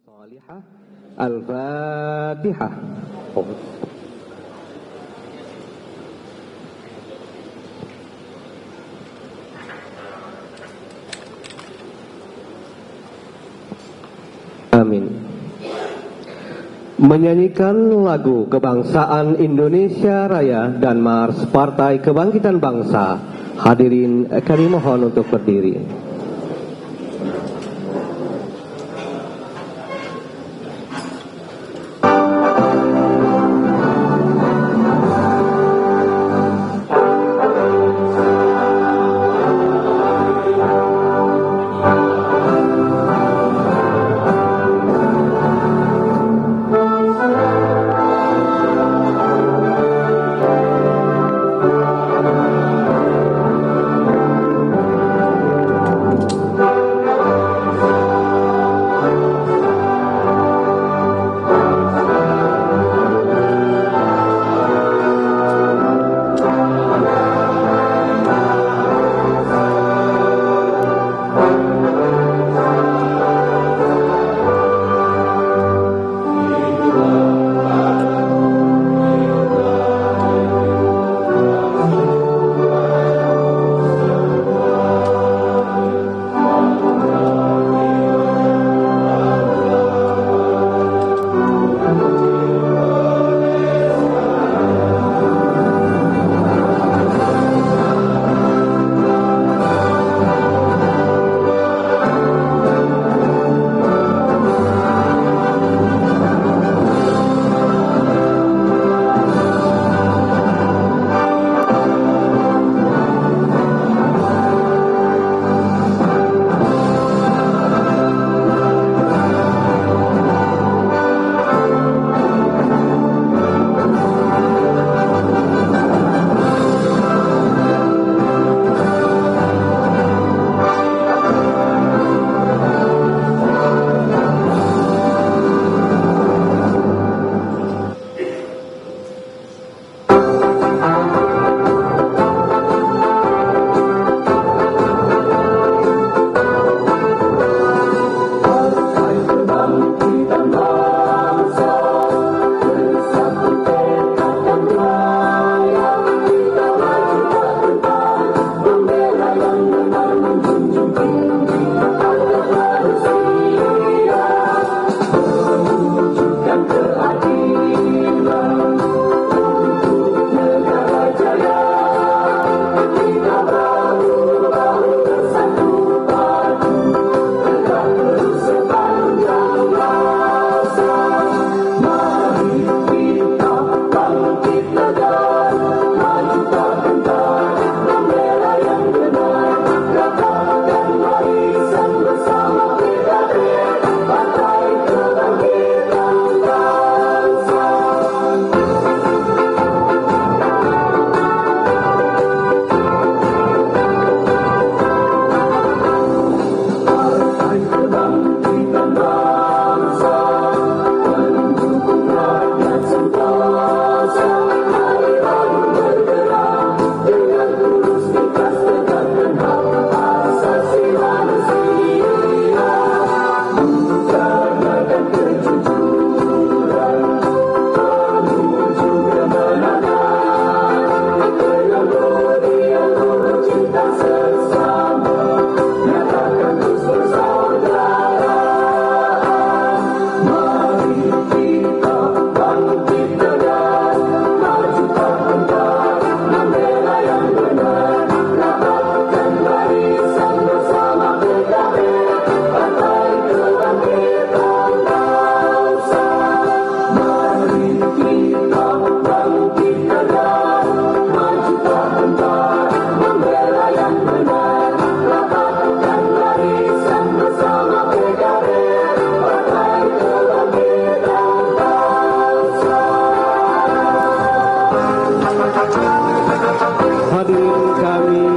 Salihah. Al-Fatihah. Amin. Menyanyikan lagu kebangsaan Indonesia Raya dan Mars Partai Kebangkitan Bangsa. Hadirin kami mohon untuk berdiri.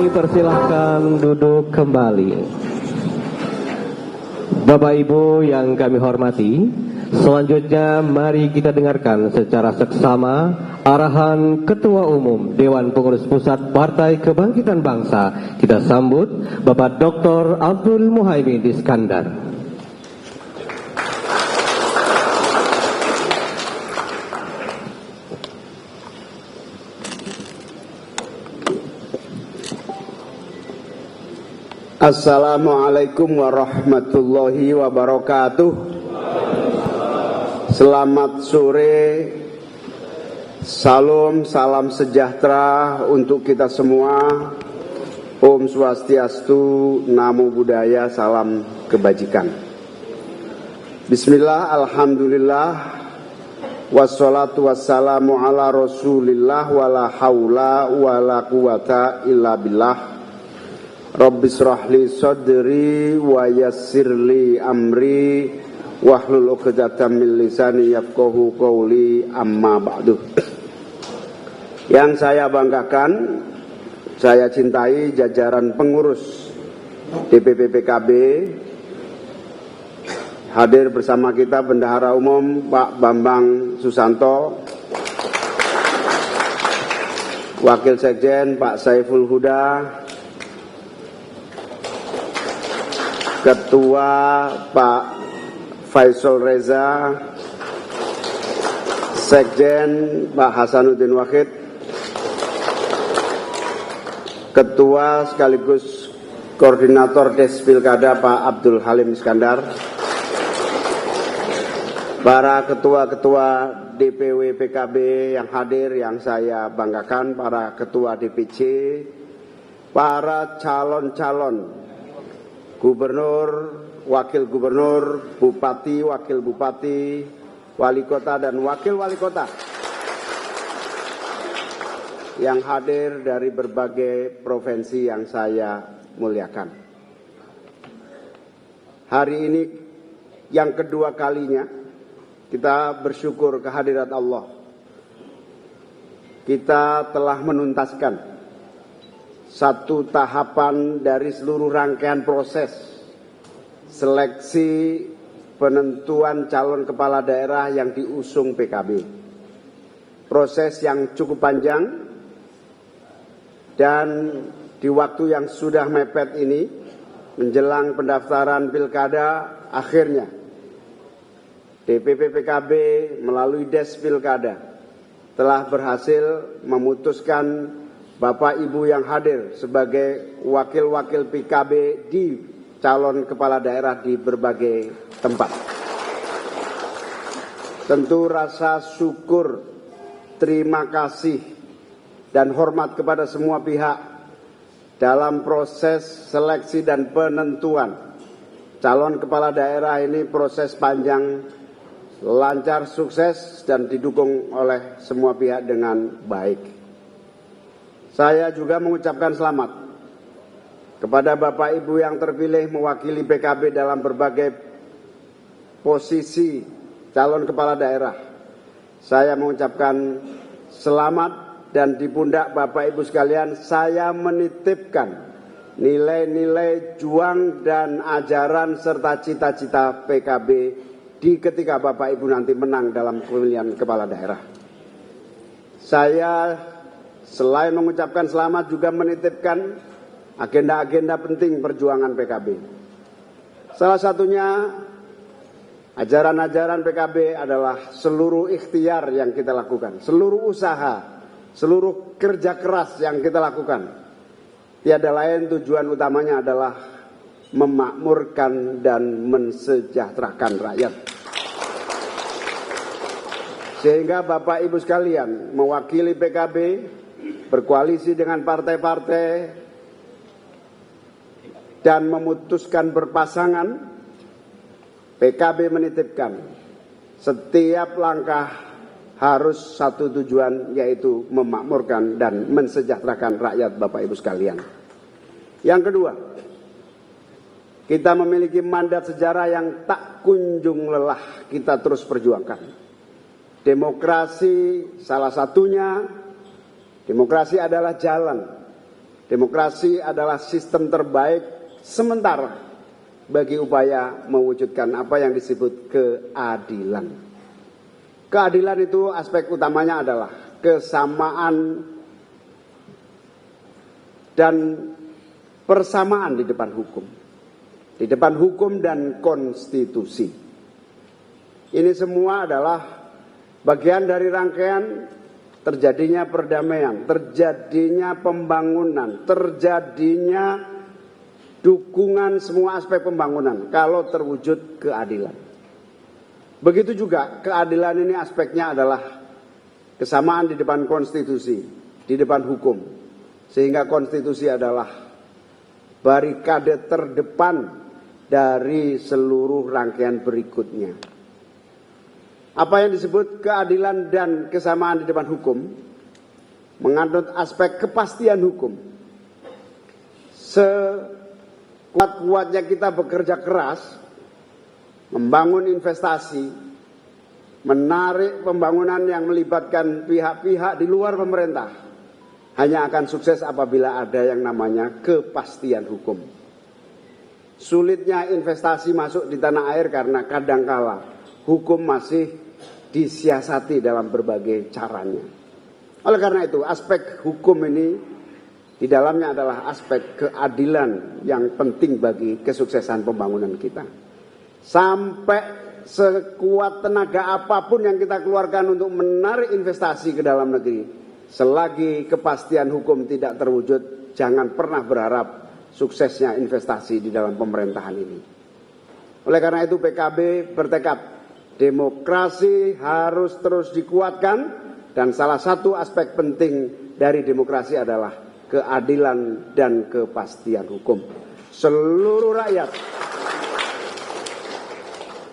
Persilahkan duduk kembali. Bapak Ibu yang kami hormati, selanjutnya mari kita dengarkan secara seksama arahan Ketua Umum Dewan Pengurus Pusat Partai Kebangkitan Bangsa. Kita sambut Bapak Dr. Abdul Muhaimin Iskandar. Assalamualaikum warahmatullahi wabarakatuh. Selamat sore. Salam sejahtera untuk kita semua. Om Swastiastu, Namo Buddhaya, salam kebajikan. Bismillah, alhamdulillah, wassalatu wassalamu ala rasulillah, wala hawla wala quwata illa billah. Rabbis rahli sadri wa yassirli amri wahlul 'uqdatam min lisani yafqahu qawli, amma ba'du. Yang saya banggakan, saya cintai jajaran pengurus DPP PKB. Hadir bersama kita Bendahara Umum Pak Bambang Susanto, Wakil Sekjen Pak Saiful Huda, Ketua Pak Faisal Reza, Sekjen Pak Hasanuddin Wahid, Ketua sekaligus Koordinator Des Pilkada Pak Abdul Halim Iskandar, para ketua-ketua DPW PKB yang hadir yang saya banggakan, para ketua DPC, para calon-calon gubernur, wakil gubernur, bupati, wakil bupati, wali kota dan wakil wali kota yang hadir dari berbagai provinsi yang saya muliakan. Hari ini yang kedua kalinya kita bersyukur kehadirat Allah. Kita telah menuntaskan satu tahapan dari seluruh rangkaian proses seleksi penentuan calon kepala daerah yang diusung PKB. Proses yang cukup panjang dan di waktu yang sudah mepet ini menjelang pendaftaran pilkada, akhirnya DPP PKB melalui Des Pilkada telah berhasil memutuskan Bapak Ibu yang hadir sebagai wakil-wakil PKB di calon kepala daerah di berbagai tempat. Tentu rasa syukur, terima kasih, dan hormat kepada semua pihak dalam proses seleksi dan penentuan calon kepala daerah ini. Proses panjang, lancar, sukses, dan didukung oleh semua pihak dengan baik. Saya juga mengucapkan selamat kepada Bapak Ibu yang terpilih mewakili PKB dalam berbagai posisi calon kepala daerah. Saya mengucapkan selamat, dan di pundak Bapak Ibu sekalian saya menitipkan nilai-nilai juang dan ajaran serta cita-cita PKB di ketika Bapak Ibu nanti menang dalam pemilihan kepala daerah. Saya selain mengucapkan selamat juga menitipkan agenda-agenda penting perjuangan PKB. Salah satunya ajaran-ajaran PKB adalah seluruh ikhtiar yang kita lakukan, seluruh usaha, seluruh kerja keras yang kita lakukan. Tiada lain tujuan utamanya adalah memakmurkan dan mensejahterakan rakyat. Sehingga Bapak Ibu sekalian mewakili PKB, berkoalisi dengan partai-partai, dan memutuskan berpasangan, PKB menitipkan setiap langkah harus satu tujuan, yaitu memakmurkan dan mensejahterakan rakyat Bapak Ibu sekalian. Yang kedua, kita memiliki mandat sejarah yang tak kunjung lelah kita terus perjuangkan. Demokrasi salah satunya. Demokrasi adalah jalan. Demokrasi adalah sistem terbaik sementara bagi upaya mewujudkan apa yang disebut keadilan. Keadilan itu aspek utamanya adalah kesamaan dan persamaan di depan hukum. Di depan hukum dan konstitusi. Ini semua adalah bagian dari rangkaian terjadinya perdamaian, terjadinya pembangunan, terjadinya dukungan semua aspek pembangunan kalau terwujud keadilan. Begitu juga keadilan ini aspeknya adalah kesamaan di depan konstitusi, di depan hukum. Sehingga konstitusi adalah barikade terdepan dari seluruh rangkaian berikutnya. Apa yang disebut keadilan dan kesamaan di depan hukum mengandung aspek kepastian hukum. Sekuat-kuatnya kita bekerja keras, membangun investasi, menarik pembangunan yang melibatkan pihak-pihak di luar pemerintah, hanya akan sukses apabila ada yang namanya kepastian hukum. Sulitnya investasi masuk di tanah air karena kadangkala hukum masih disiasati dalam berbagai caranya. Oleh karena itu, aspek hukum ini di dalamnya adalah aspek keadilan yang penting bagi kesuksesan pembangunan kita. Sampai sekuat tenaga apapun yang kita keluarkan untuk menarik investasi ke dalam negeri, selagi kepastian hukum tidak terwujud, jangan pernah berharap suksesnya investasi di dalam pemerintahan ini. Oleh karena itu PKB bertekad, demokrasi harus terus dikuatkan, dan salah satu aspek penting dari demokrasi adalah keadilan dan kepastian hukum. Seluruh rakyat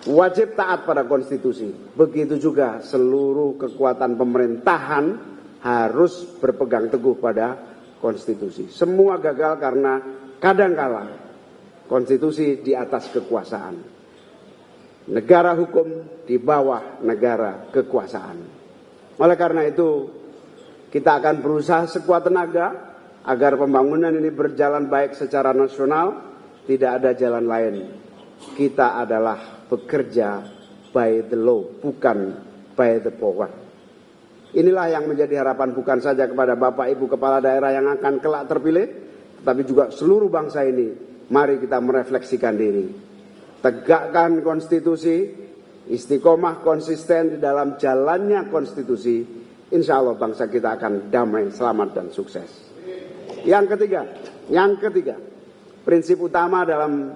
wajib taat pada konstitusi. Begitu juga seluruh kekuatan pemerintahan harus berpegang teguh pada konstitusi. Semua gagal karena kadangkala konstitusi di atas kekuasaan. Negara hukum di bawah negara kekuasaan. Oleh karena itu, kita akan berusaha sekuat tenaga agar pembangunan ini berjalan baik secara nasional. Tidak ada jalan lain. Kita adalah bekerja by the law, bukan by the power. Inilah yang menjadi harapan bukan saja kepada Bapak Ibu Kepala Daerah yang akan kelak terpilih, tapi juga seluruh bangsa ini. Mari kita merefleksikan diri. Tegakkan konstitusi, istiqomah konsisten di dalam jalannya konstitusi. Insya Allah bangsa kita akan damai, selamat, dan sukses. Yang ketiga, prinsip utama dalam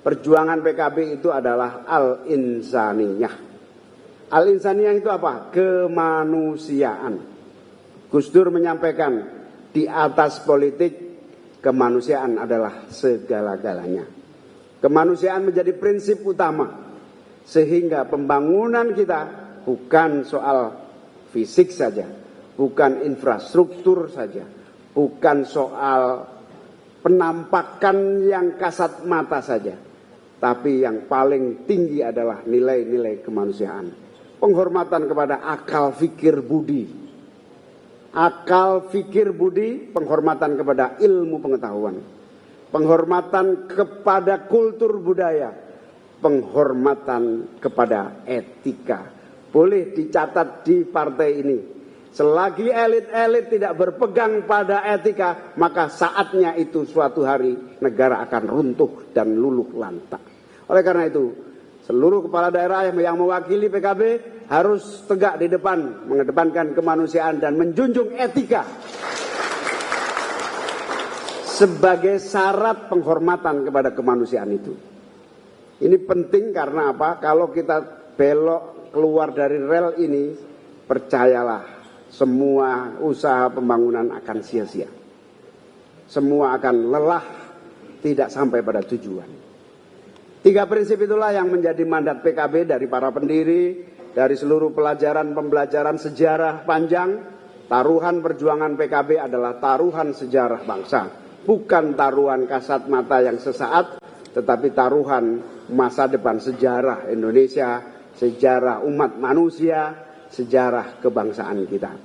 perjuangan PKB itu adalah al-insaniyah. Al-insaniyah itu apa? Kemanusiaan. Gus Dur menyampaikan, di atas politik, kemanusiaan adalah segala-galanya. Kemanusiaan menjadi prinsip utama, sehingga pembangunan kita bukan soal fisik saja, bukan infrastruktur saja, bukan soal penampakan yang kasat mata saja, tapi yang paling tinggi adalah nilai-nilai kemanusiaan. Penghormatan kepada akal fikir budi. Akal fikir budi, penghormatan kepada ilmu pengetahuan. Penghormatan kepada kultur budaya, penghormatan kepada etika. Boleh dicatat di partai ini, selagi elit-elit tidak berpegang pada etika, maka saatnya itu suatu hari negara akan runtuh dan luluh lantak. Oleh karena itu, seluruh kepala daerah yang mewakili PKB harus tegak di depan, mengedepankan kemanusiaan dan menjunjung etika sebagai syarat penghormatan kepada kemanusiaan itu. Ini penting karena apa? Kalau kita belok keluar dari rel ini, percayalah, semua usaha pembangunan akan sia-sia. Semua akan lelah, tidak sampai pada tujuan. 3 prinsip itulah yang menjadi mandat PKB dari para pendiri, dari seluruh pembelajaran sejarah panjang. Taruhan perjuangan PKB adalah taruhan sejarah bangsa. Bukan taruhan kasat mata yang sesaat, tetapi taruhan masa depan sejarah Indonesia, sejarah umat manusia, sejarah kebangsaan kita.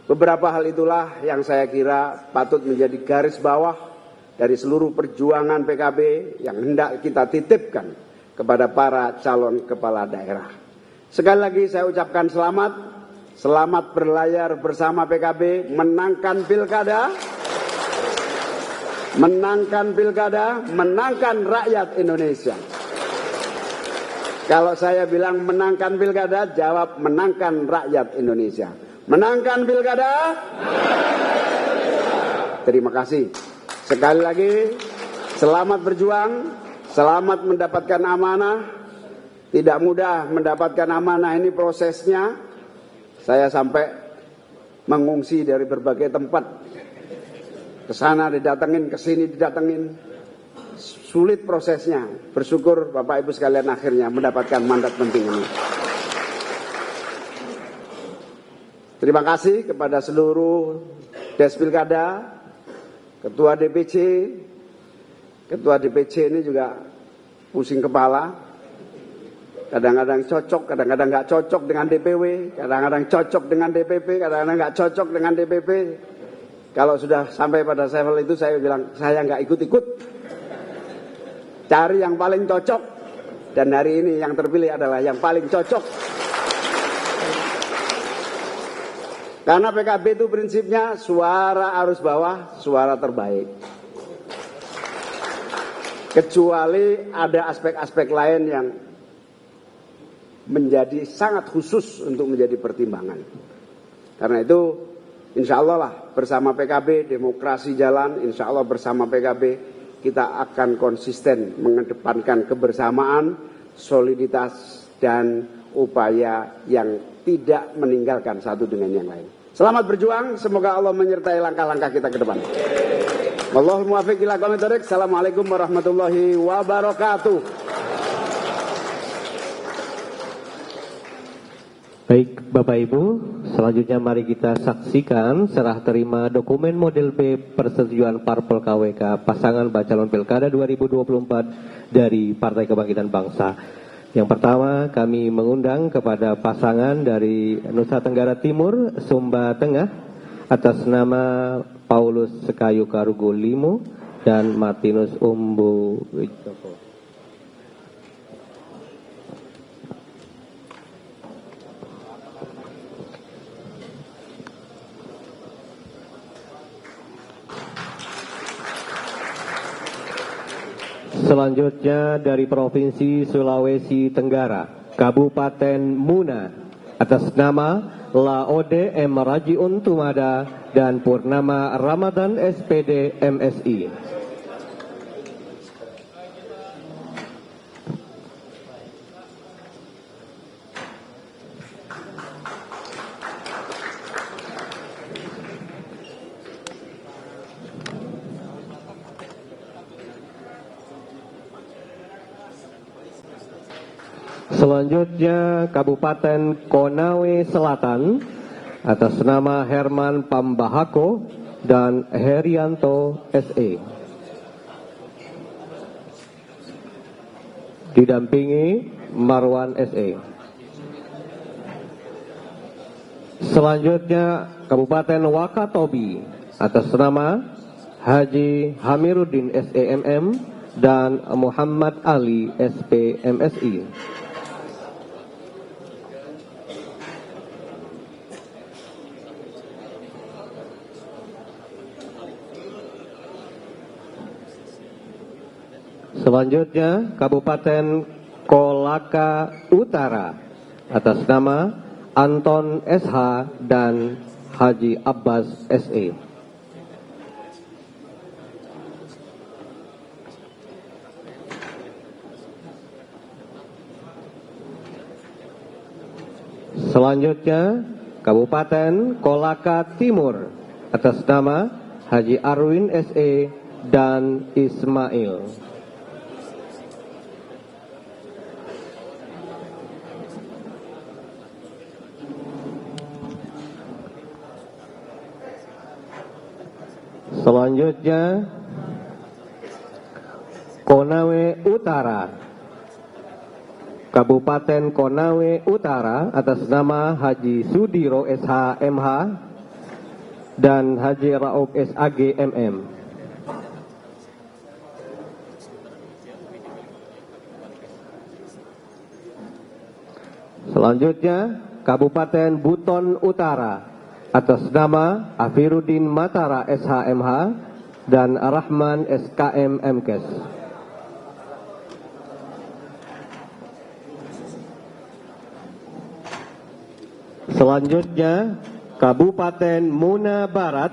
Beberapa hal itulah yang saya kira patut menjadi garis bawah dari seluruh perjuangan PKB yang hendak kita titipkan kepada para calon kepala daerah. Sekali lagi saya ucapkan selamat berlayar bersama PKB, menangkan pilkada, menangkan rakyat Indonesia. Kalau saya bilang menangkan pilkada, jawab menangkan rakyat Indonesia. Menangkan pilkada. Terima kasih. Sekali lagi, Selamat berjuang, selamat mendapatkan amanah. Tidak mudah mendapatkan amanah ini prosesnya. Saya sampai mengungsi dari berbagai tempat. Ke sana didatengin, ke sini didatengin. Sulit prosesnya. Bersyukur Bapak Ibu sekalian akhirnya mendapatkan mandat penting ini. Terima kasih kepada seluruh Des Pilkada, Ketua DPC. Ketua DPC ini juga pusing kepala. Kadang-kadang cocok, kadang-kadang nggak cocok dengan DPW, kadang-kadang cocok dengan DPP, kadang-kadang nggak cocok dengan DPP. Kalau sudah sampai pada level itu saya bilang, saya nggak ikut-ikut. Cari yang paling cocok. Dan hari ini yang terpilih adalah yang paling cocok. Karena PKB itu prinsipnya suara arus bawah, suara terbaik. Kecuali ada aspek-aspek lain yang menjadi sangat khusus untuk menjadi pertimbangan. Karena itu insya Allah lah bersama PKB demokrasi jalan, insya Allah bersama PKB kita akan konsisten mengedepankan kebersamaan, soliditas dan upaya yang tidak meninggalkan satu dengan yang lain. Selamat berjuang, semoga Allah menyertai langkah-langkah kita ke depan. Wallahul muwaffiq ila aqwamit thoriq. Assalamualaikum warahmatullahi wabarakatuh. Baik Bapak Ibu, selanjutnya mari kita saksikan serah terima dokumen model B persetujuan Parpol KWK pasangan Bacalon Pilkada 2024 dari Partai Kebangkitan Bangsa. Yang pertama kami mengundang kepada pasangan dari Nusa Tenggara Timur, Sumba Tengah atas nama Paulus Sekayu Karugo Limo dan Martinus Umbu Wijoko. Selanjutnya dari Provinsi Sulawesi Tenggara, Kabupaten Muna, atas nama Laode M. Rajiun Tumada dan Purnama Ramadan SPD MSI. Selanjutnya Kabupaten Konawe Selatan atas nama Herman Pambahako dan Herianto SE. Didampingi Marwan SE. Selanjutnya Kabupaten Wakatobi atas nama Haji Hamiruddin SEMM dan Muhammad Ali SPMSI. Selanjutnya Kabupaten Kolaka Utara atas nama Anton SH dan Haji Abbas SE. Selanjutnya Kabupaten Kolaka Timur atas nama Haji Arwin SE dan Ismail. Selanjutnya Konawe Utara, Kabupaten Konawe Utara atas nama Haji Sudiro SH MH dan Haji Rauf SAG MM. Selanjutnya Kabupaten Buton Utara atas nama Afiruddin Matara SHMH dan Rahman SKM MKes. Selanjutnya Kabupaten Muna Barat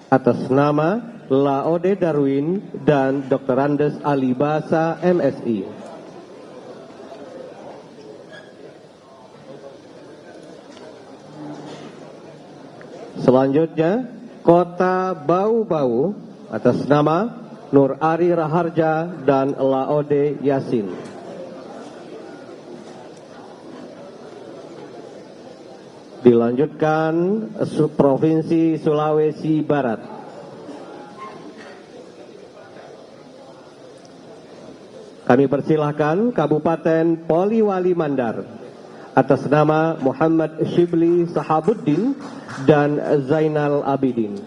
atas nama Laode Darwin, dan Dr. Andes Alibasa, MSI. Selanjutnya, Kota Bau-Bau atas nama Nur Ari Raharja dan Laode Yasin. Dilanjutkan Provinsi Sulawesi Barat. Kami persilahkan Kabupaten Poliwali Mandar atas nama Muhammad Shibli Sahabuddin dan Zainal Abidin.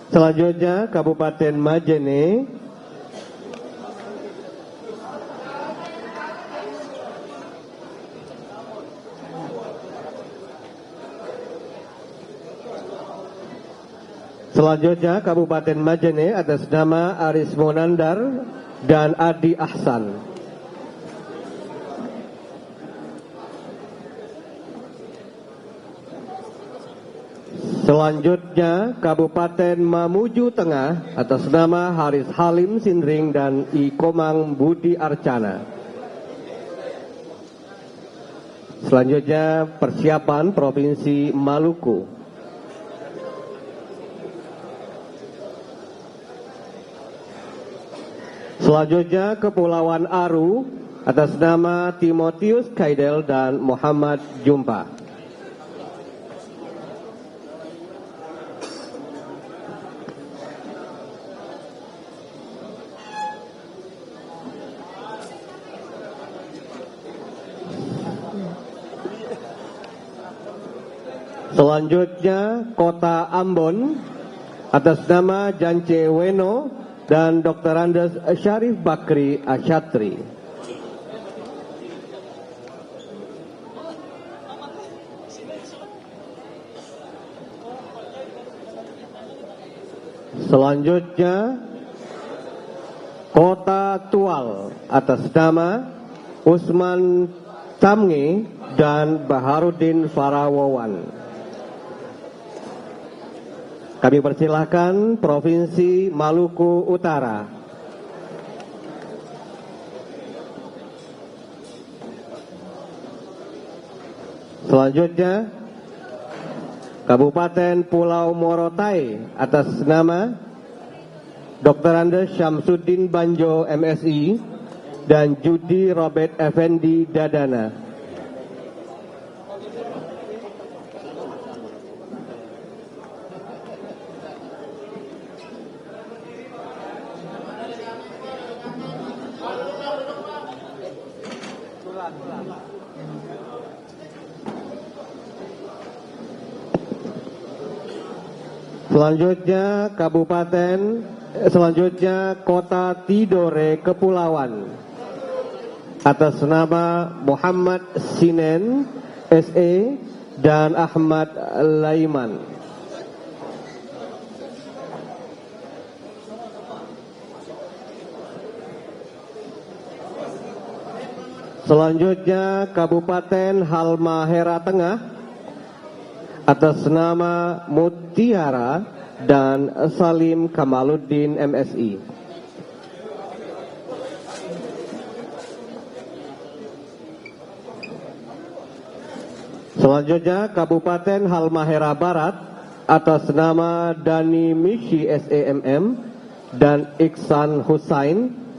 Selanjutnya Kabupaten Majene. Selanjutnya Kabupaten Majene atas nama Aris Monandar dan Adi Ahsan. Selanjutnya Kabupaten Mamuju Tengah atas nama Haris Halim Sindring dan Ikomang Budi Arcana. Selanjutnya persiapan Provinsi Maluku. Selanjutnya Kepulauan Aru atas nama Timotius Kaidel dan Muhammad Jumpa. Selanjutnya Kota Ambon atas nama Jance Weno dan Dr. Andes Syarif Bakri Asyatri. Selanjutnya Kota Tual atas nama Usman Tamnge dan Baharudin Farawawan. Kami persilahkan Provinsi Maluku Utara. Selanjutnya Kabupaten Pulau Morotai atas nama Dr. Andes Syamsuddin Banjo, MSI, dan Judi Robert Effendi Dadana. Selanjutnya Kota Tidore Kepulauan atas nama Muhammad Sinen, SE, dan Ahmad Laiman. Selanjutnya Kabupaten Halmahera Tengah atas nama Mutiara dan Salim Kamaluddin, MSI. Selanjutnya Kabupaten Halmahera Barat atas nama Dani Mishi, SEMM, dan Iksan Husain.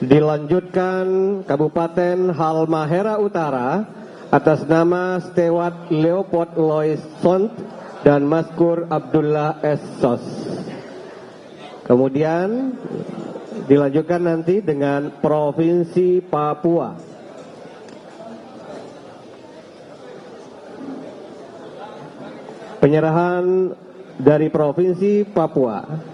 Dilanjutkan Kabupaten Halmahera Utara atas nama Stewart Leopold Lois Sont dan Maskur Abdullah S. Sos. Kemudian dilanjutkan nanti dengan Provinsi Papua. Penyerahan dari Provinsi Papua.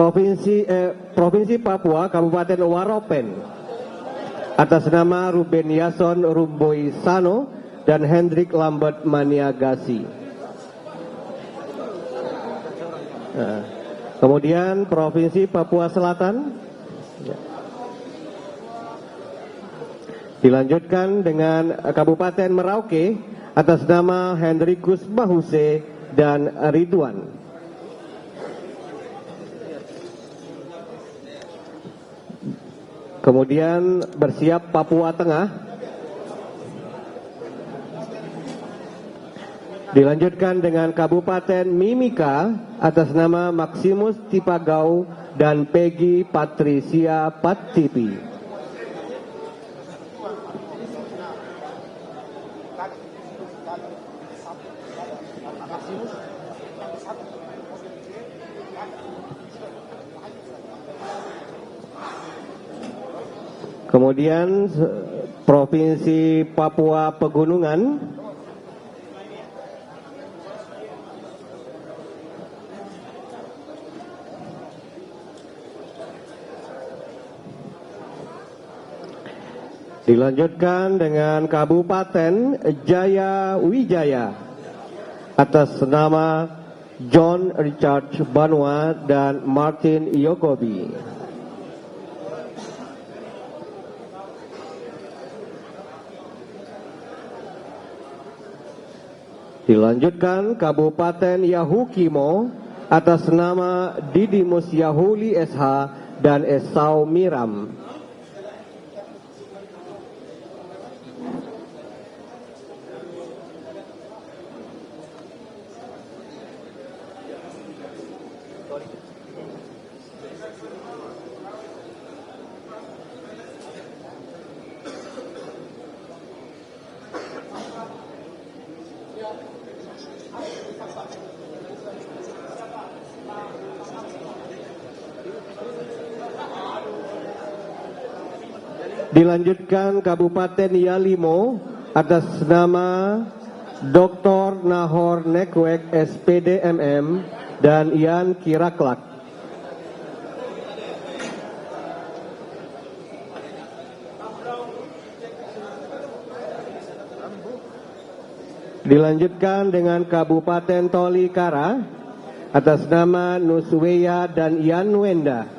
Provinsi Papua Kabupaten Waropen atas nama Ruben Yason Rumboi Sano dan Hendrik Lambert Maniagasi. Kemudian Provinsi Papua Selatan dilanjutkan dengan Kabupaten Merauke atas nama Hendrikus Bahuse dan Ridwan. Kemudian bersiap Papua Tengah. Dilanjutkan dengan Kabupaten Mimika atas nama Maximus Tipagau dan Peggy Patricia Patipi. Kemudian Provinsi Papua Pegunungan dilanjutkan dengan Kabupaten Jaya Wijaya atas nama John Richard Banua dan Martin Yokobi. Dilanjutkan Kabupaten Yahukimo atas nama Didimus Yahuli SH dan Esau Miram. Dilanjutkan Kabupaten Yalimo atas nama Dr. Nahor Nekwek SPD MM dan Ian Kiraklak. Dilanjutkan dengan Kabupaten Tolikara atas nama Nusweya dan Ian Wenda.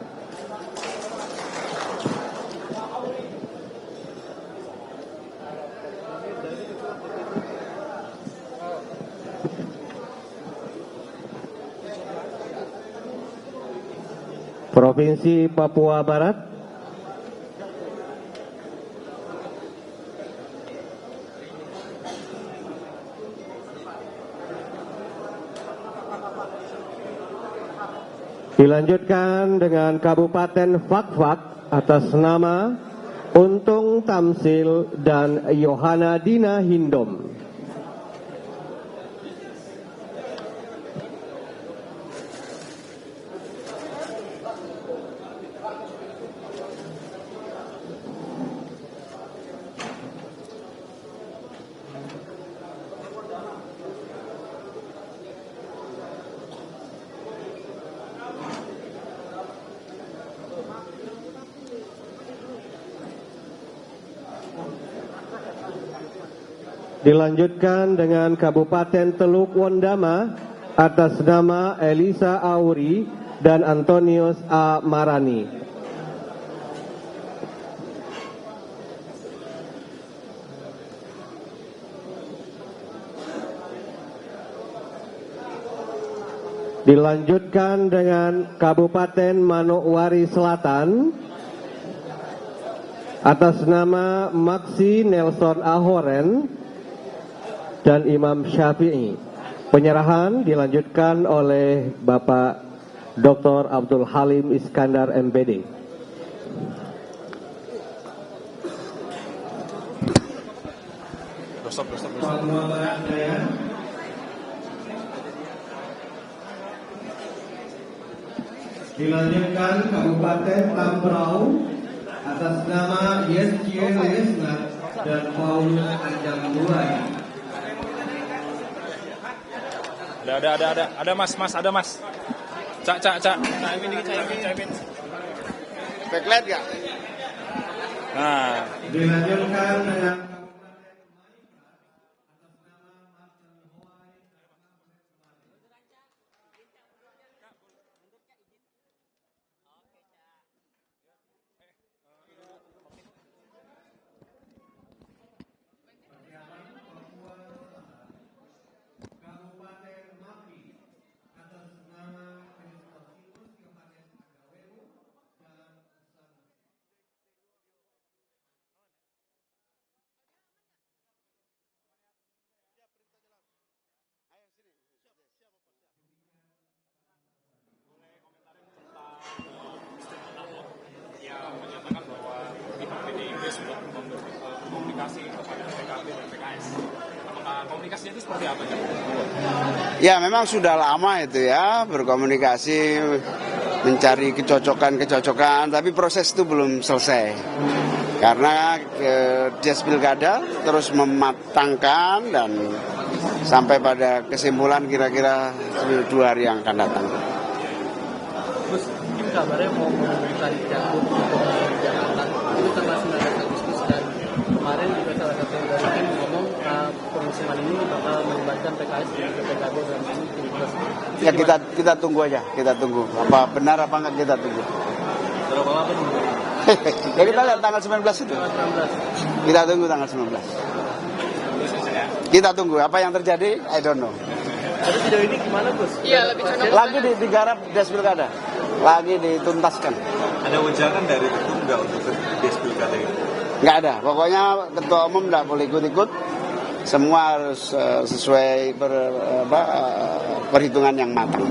Provinsi Papua Barat. Dilanjutkan dengan Kabupaten Fakfak atas nama Untung Tamsil dan Yohana Dina Hindom. Dilanjutkan dengan Kabupaten Teluk Wondama atas nama Elisa Auri dan Antonius A. Marani. Dilanjutkan dengan Kabupaten Manokwari Selatan atas nama Maxi Nelson Ahoren dan Imam Syafi'i. Penyerahan dilanjutkan oleh Bapak Dr. Abdul Halim Iskandar MPD. Dilanjutkan Kabupaten Tambrau atas nama Yeskie Lesnar dan Paulus Anjang Durai. Ada mas. Cak. Caimin dikit, Caimin. Backlight nggak? Nah, Dilanjutkan dengan menyatakan bahwa pihak PDIP sudah komunikasi kepada PKB dan PKS. Apakah komunikasinya itu seperti apa? Ya memang sudah lama itu ya berkomunikasi, mencari kecocokan, tapi proses itu belum selesai. Karena Des Pilkada terus mematangkan dan sampai pada kesimpulan kira-kira 2 hari yang akan datang. Terus ini kabarnya mau memberikan Jakub untuk Jakarta itu tanggal 19 Agustus dan kemarin juga salah satu dari tim ngomong pengumuman ini bakal melibatkan PKS dan PKB dalam ini Pilpres. Ya kita tunggu aja, kita tunggu. Apa benar apa enggak kita tunggu. Berapa lama menunggu? Ya kita lihat tanggal 19 itu. Tanggal 19. Kita tunggu tanggal 19. Kita tunggu apa yang terjadi, I don't know. Tapi sejauh ini gimana Gus? Iya, lebih condong Lagi digarap Des Pilkada, lagi dituntaskan. Ada wejangan dari ketum nggak untuk Des Pilkada ini? Nggak ada, pokoknya ketua umum nggak boleh ikut-ikut. Semua harus sesuai perhitungan yang matang.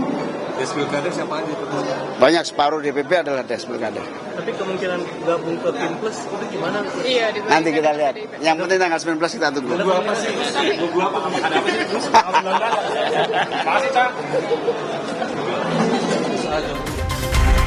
Des Pilkada siapa aja ketum? Banyak, separuh DPP adalah Des Pilkada. Tapi kemungkinan gabung ke Pilpres itu gimana? Iya, Nanti kita lihat. Yang penting tanggal 19 kita tunggu. Nunggu apa sih? Nunggu apa? Ada apa sih? Makasih, Cak. Aduh.